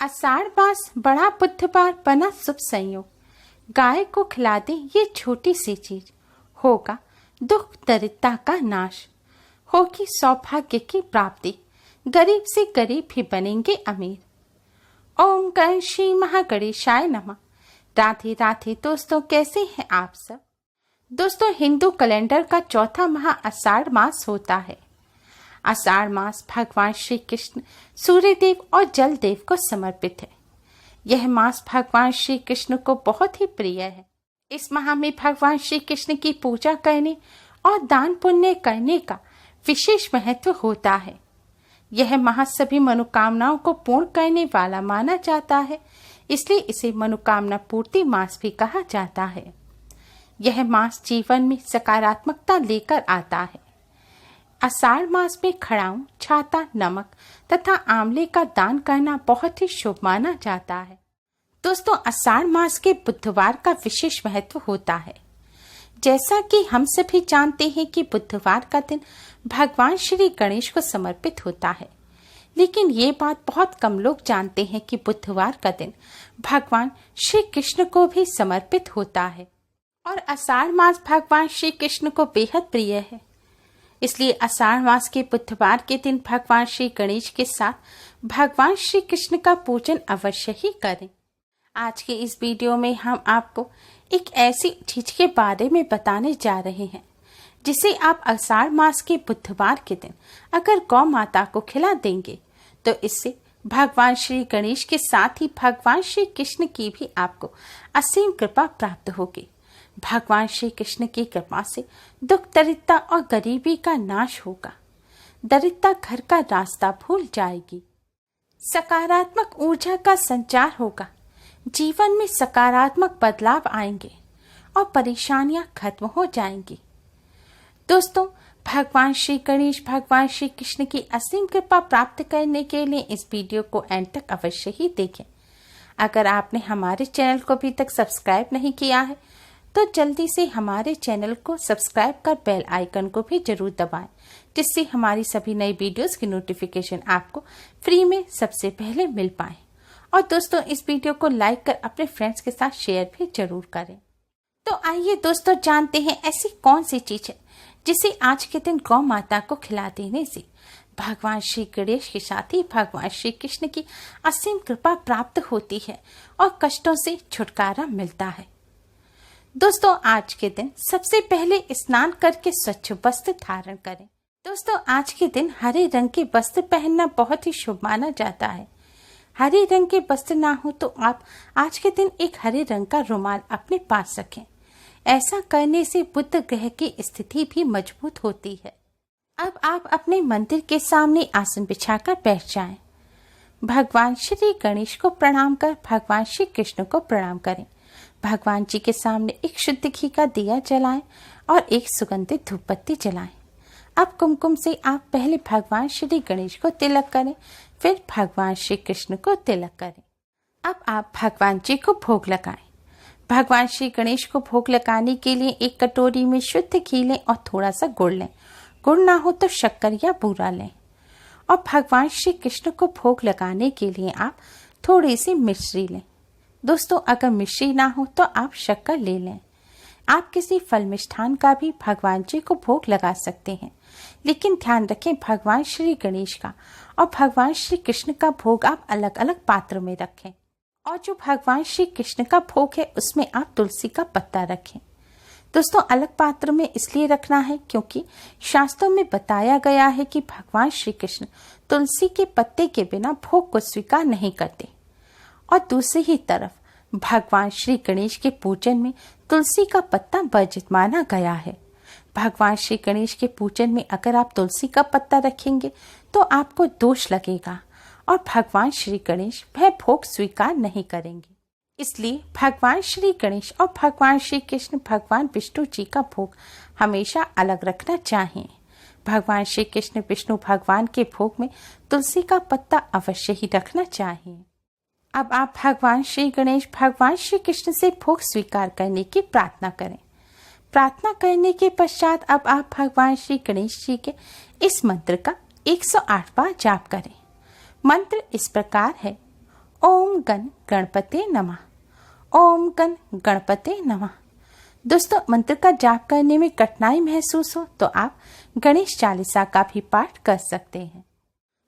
आषाढ़ मास बड़ा बुधवार बना शुभ संयोग। गाय को खिला दे ये छोटी सी चीज, होगा दुख दरिद्रता का नाश, होगी सौभाग्य की प्राप्ति, गरीब से गरीब भी बनेंगे अमीर। ओम गण श्री महागणेशाय नमः। राधे राधे दोस्तों, कैसे हैं आप सब। दोस्तों, हिंदू कैलेंडर का चौथा माह आषाढ़ मास होता है। आषाढ़ मास भगवान श्री कृष्ण, सूर्य देव और जल देव को समर्पित है। यह मास भगवान श्री कृष्ण को बहुत ही प्रिय है। इस माह में भगवान श्री कृष्ण की पूजा करने और दान पुण्य करने का विशेष महत्व होता है। यह माह सभी मनोकामनाओं को पूर्ण करने वाला माना जाता है, इसलिए इसे मनोकामना पूर्ति मास भी कहा जाता है। यह मास जीवन में सकारात्मकता लेकर आता है। आषाढ़ मास में खड़ाऊ, छाता, नमक तथा आंवले का दान करना बहुत ही शुभ माना जाता है। दोस्तों, आषाढ़ मास के बुधवार का विशेष महत्व होता है। जैसा कि हम सभी जानते हैं कि बुधवार का दिन भगवान श्री गणेश को समर्पित होता है, लेकिन ये बात बहुत कम लोग जानते हैं कि बुधवार का दिन भगवान श्री कृष्ण को भी समर्पित होता है। और आषाढ़ मास भगवान श्री कृष्ण को बेहद प्रिय है, इसलिए आषाढ़ मास के बुधवार के दिन भगवान श्री गणेश के साथ भगवान श्री कृष्ण का पूजन अवश्य ही करें। आज के इस वीडियो में हम आपको एक ऐसी चीज के बारे में बताने जा रहे हैं जिसे आप आषाढ़ मास के बुधवार के दिन अगर गौ माता को खिला देंगे तो इससे भगवान श्री गणेश के साथ ही भगवान श्री कृष्ण की भी आपको असीम कृपा प्राप्त होगी। भगवान श्री कृष्ण की कृपा से दुख दरिद्रता और गरीबी का नाश होगा। दरिद्रता घर का रास्ता भूल जाएगी। सकारात्मक ऊर्जा का संचार होगा। जीवन में सकारात्मक बदलाव आएंगे और परेशानियां खत्म हो जाएंगी। दोस्तों, भगवान श्री गणेश भगवान श्री कृष्ण की असीम कृपा प्राप्त करने के लिए इस वीडियो को एंड तक अवश्य ही देखें। अगर आपने हमारे चैनल को अभी तक सब्सक्राइब नहीं किया है तो जल्दी से हमारे चैनल को सब्सक्राइब कर बेल आइकन को भी जरूर दबाएं, जिससे हमारी सभी नई वीडियोस की नोटिफिकेशन आपको फ्री में सबसे पहले मिल पाए। और दोस्तों, इस वीडियो को लाइक कर अपने फ्रेंड्स के साथ शेयर भी जरूर करें। तो आइए दोस्तों, जानते हैं ऐसी कौन सी चीज है जिसे आज के दिन गौ माता को खिला देने से भगवान श्री गणेश के साथ ही भगवान श्री कृष्ण की असीम कृपा प्राप्त होती है और कष्टों से छुटकारा मिलता है। दोस्तों, आज के दिन सबसे पहले स्नान करके स्वच्छ वस्त्र धारण करें। दोस्तों, आज के दिन हरे रंग के वस्त्र पहनना बहुत ही शुभ माना जाता है। हरे रंग के वस्त्र ना हो तो आप आज के दिन एक हरे रंग का रुमाल अपने पास रखें। ऐसा करने से बुध ग्रह की स्थिति भी मजबूत होती है। अब आप अपने मंदिर के सामने आसन बिछाकर बैठ जाएं। भगवान श्री गणेश को प्रणाम कर भगवान श्री कृष्ण को प्रणाम करें। भगवान जी के सामने एक शुद्ध घी का दिया जलाएं और एक सुगंधित धूपबत्ती जलाएं। अब कुमकुम से आप पहले भगवान श्री गणेश को तिलक करें, फिर भगवान श्री कृष्ण को तिलक करें। अब आप भगवान जी को भोग लगाएं। भगवान श्री गणेश को भोग लगाने के लिए एक कटोरी में शुद्ध घी लें और थोड़ा सा गुड़ लें। गुड़ ना हो तो शक्कर या बूरा लें। और भगवान श्री कृष्ण को भोग लगाने के लिए आप थोड़ी सी मिश्री लें। दोस्तों, अगर मिश्री ना हो तो आप शक्कर ले लें। आप किसी फल मिष्ठान का भी भगवान जी को भोग लगा सकते हैं, लेकिन ध्यान रखें भगवान श्री गणेश का और भगवान श्री कृष्ण का भोग आप अलग अलग पात्र में रखें। और जो भगवान श्री कृष्ण का भोग है उसमें आप तुलसी का पत्ता रखें। दोस्तों, अलग पात्र में इसलिए रखना है क्योंकि शास्त्रों में बताया गया है कि भगवान श्री कृष्ण तुलसी के पत्ते के बिना भोग को स्वीकार नहीं करते। और दूसरी ही तरफ भगवान श्री गणेश के पूजन में तुलसी का पत्ता वर्जित माना गया है। भगवान श्री गणेश के पूजन में अगर आप तुलसी का पत्ता रखेंगे तो आपको दोष लगेगा और भगवान श्री गणेश वह भोग स्वीकार नहीं करेंगे। इसलिए भगवान श्री गणेश और भगवान श्री कृष्ण भगवान विष्णु जी का भोग हमेशा अलग रखना चाहिए। भगवान श्री कृष्ण विष्णु भगवान के भोग में तुलसी का पत्ता अवश्य ही रखना चाहिए। अब आप भगवान श्री गणेश भगवान श्री कृष्ण से भोग स्वीकार करने की प्रार्थना करें। प्रार्थना करने के पश्चात अब आप भगवान श्री गणेश जी के इस मंत्र का 108 बार जाप करें। मंत्र इस प्रकार है: ओम गण गणपते नमः। ओम गण गणपते नमः। दोस्तों, मंत्र का जाप करने में कठिनाई महसूस हो तो आप गणेश चालीसा का भी पाठ कर सकते हैं।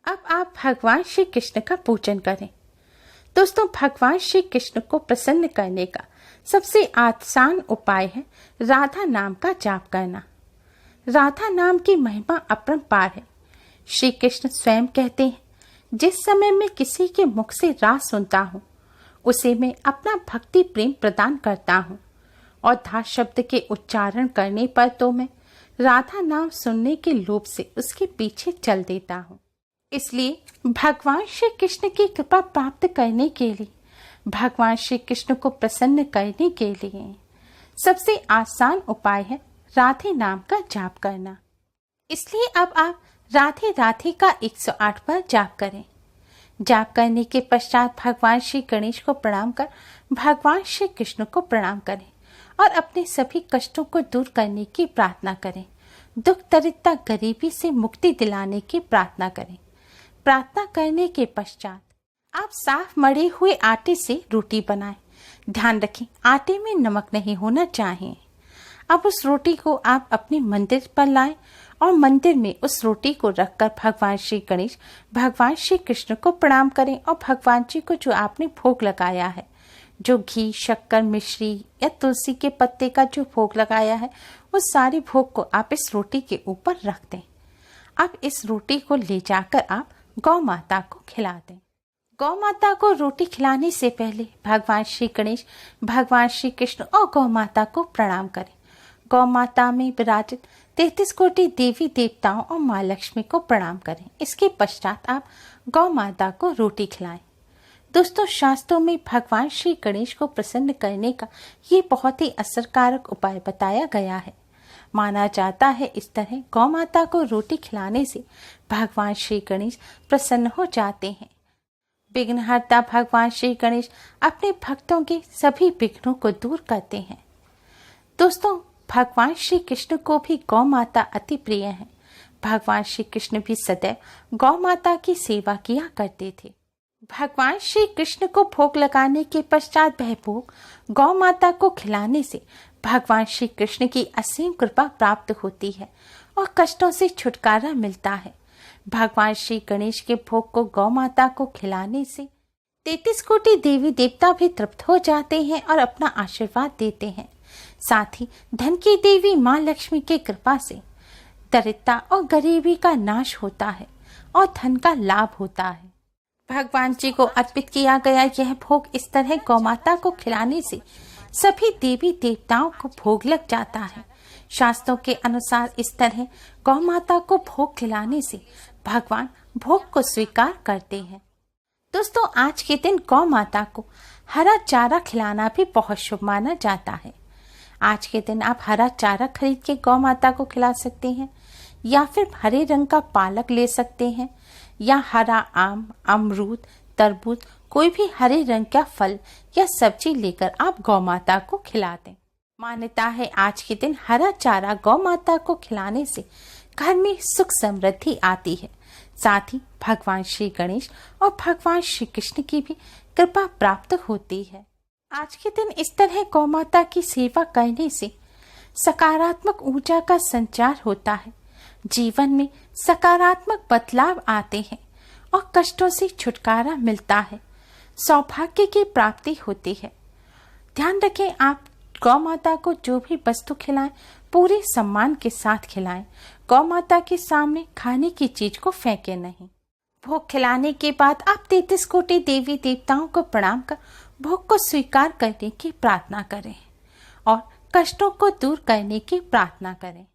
अब आप भगवान श्री कृष्ण का पूजन करें। दोस्तों, भगवान श्री कृष्ण को प्रसन्न करने का सबसे आसान उपाय है राधा नाम का जाप करना। राधा नाम की महिमा अपरंपार है। श्री कृष्ण स्वयं कहते हैं, जिस समय मैं किसी के मुख से राग सुनता हूँ उसे मैं अपना भक्ति प्रेम प्रदान करता हूँ, और धा शब्द के उच्चारण करने पर तो मैं राधा नाम सुनने के लोभ से उसके पीछे चल देता हूँ। इसलिए भगवान श्री कृष्ण की कृपा प्राप्त करने के लिए, भगवान श्री कृष्ण को प्रसन्न करने के लिए सबसे आसान उपाय है राधे नाम का जाप करना। इसलिए अब आप राधे राधे का 108 बार जाप करें। जाप करने के पश्चात भगवान श्री गणेश को प्रणाम कर भगवान श्री कृष्ण को प्रणाम करें और अपने सभी कष्टों को दूर करने की प्रार्थना करें। दुख दरिद्रता गरीबी से मुक्ति दिलाने की प्रार्थना करें। प्रार्थना करने के पश्चात आप साफ मढ़े हुए आटे से रोटी बनाएं। ध्यान रखें, आटे में नमक नहीं होना चाहिए। अब उस रोटी को आप अपने मंदिर पर लाएं और मंदिर में उस रोटी को रखकर भगवान श्री गणेश, भगवान श्री कृष्ण को प्रणाम करें और भगवान जी को जो आपने भोग लगाया है, जो घी, शक्कर, मिश्री या तुलसी के पत्ते का जो भोग लगाया है, उस सारे भोग को आप इस रोटी के ऊपर रख दें। अब इस रोटी को ले जाकर आप गौ माता को खिला दें। गौ माता को रोटी खिलाने से पहले भगवान श्री गणेश, भगवान श्री कृष्ण और गौ माता को प्रणाम करें। गौ माता में विराजित 33 कोटि देवी देवताओं और माँ लक्ष्मी को प्रणाम करें। इसके पश्चात आप गौ माता को रोटी खिलाएं। दोस्तों, शास्त्रों में भगवान श्री गणेश को प्रसन्न करने का ये बहुत ही असरकारक उपाय बताया गया है। माना जाता है इस तरह गौ माता को रोटी खिलाने से भगवान श्री गणेश प्रसन्न हो जाते हैं। विघ्नहर्ता भगवान श्री गणेश अपने भक्तों के सभी विघ्नों को दूर करते हैं। दोस्तों, भगवान श्री कृष्ण को भी गौ माता अति प्रिय है। भगवान श्री कृष्ण भी सदैव गौ माता की सेवा किया करते थे। भगवान श्री कृष्ण को भोग लगाने के पश्चात वह भोग गौ माता को खिलाने से भगवान श्री कृष्ण की असीम कृपा प्राप्त होती है और कष्टों से छुटकारा मिलता है। भगवान श्री गणेश के भोग को गौ माता को खिलाने से 33 कोटि देवी देवता भी तृप्त हो जाते हैं और अपना आशीर्वाद देते हैं। साथ ही धन की देवी माँ लक्ष्मी की कृपा से दरिद्रता और गरीबी का नाश होता है और धन का लाभ होता है। भगवान जी को अर्पित किया गया यह भोग इस तरह गौ माता को खिलाने से सभी देवी देवताओं को भोग लग जाता है। शास्त्रों के अनुसार इस तरह गौ माता को भोग खिलाने से भगवान भोग को स्वीकार करते हैं। दोस्तों, आज के दिन गौ माता को हरा चारा खिलाना भी बहुत शुभ माना जाता है। आज के दिन आप हरा चारा खरीद के गौ माता को खिला सकते हैं, या फिर हरे रंग का पालक ले सकते हैं, या हरा आम, अमरूद, तरबूज, कोई भी हरे रंग का फल या सब्जी लेकर आप गौ माता को खिला दें। मान्यता है आज के दिन हरा चारा गौ माता को खिलाने से घर में सुख समृद्धि आती है। साथ ही भगवान श्री गणेश और भगवान श्री कृष्ण की भी कृपा प्राप्त होती है। आज के दिन इस तरह गौ माता की सेवा करने से सकारात्मक ऊर्जा का संचार होता है, जीवन में सकारात्मक बदलाव आते हैं और कष्टों से छुटकारा मिलता है, सौभाग्य की प्राप्ति होती है। ध्यान रखें, आप गौ माता को जो भी वस्तु खिलाएं पूरे सम्मान के साथ खिलाएं। गौ माता के सामने खाने की चीज को फेंके नहीं। भोग खिलाने के बाद आप 33 कोटि देवी देवताओं को प्रणाम कर भोग को स्वीकार करने की प्रार्थना करें और कष्टों को दूर करने की प्रार्थना करें।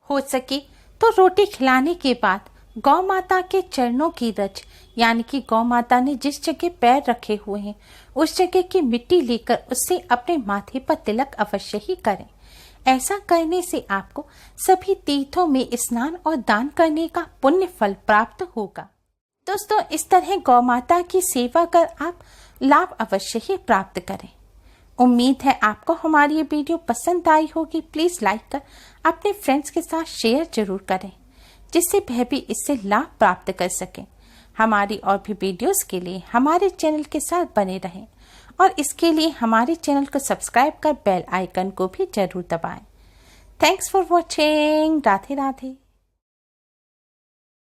हो सके तो रोटी खिलाने के बाद गौ माता के चरणों की रज, यानी कि गौ माता ने जिस जगह पैर रखे हुए हैं उस जगह की मिट्टी लेकर उससे अपने माथे पर तिलक अवश्य ही करें। ऐसा करने से आपको सभी तीर्थों में स्नान और दान करने का पुण्य फल प्राप्त होगा। दोस्तों, इस तरह गौ माता की सेवा कर आप लाभ अवश्य ही प्राप्त करें। उम्मीद है आपको हमारी ये वीडियो पसंद आई होगी। प्लीज लाइक कर अपने फ्रेंड्स के साथ शेयर जरूर करें, जिससे वह भी इससे लाभ प्राप्त कर सकें। हमारी और भी वीडियोस के लिए हमारे चैनल के साथ बने रहें और इसके लिए हमारे चैनल को सब्सक्राइब कर बेल आइकन को भी जरूर दबाएं। Thanks for watching. Radhe Radhe.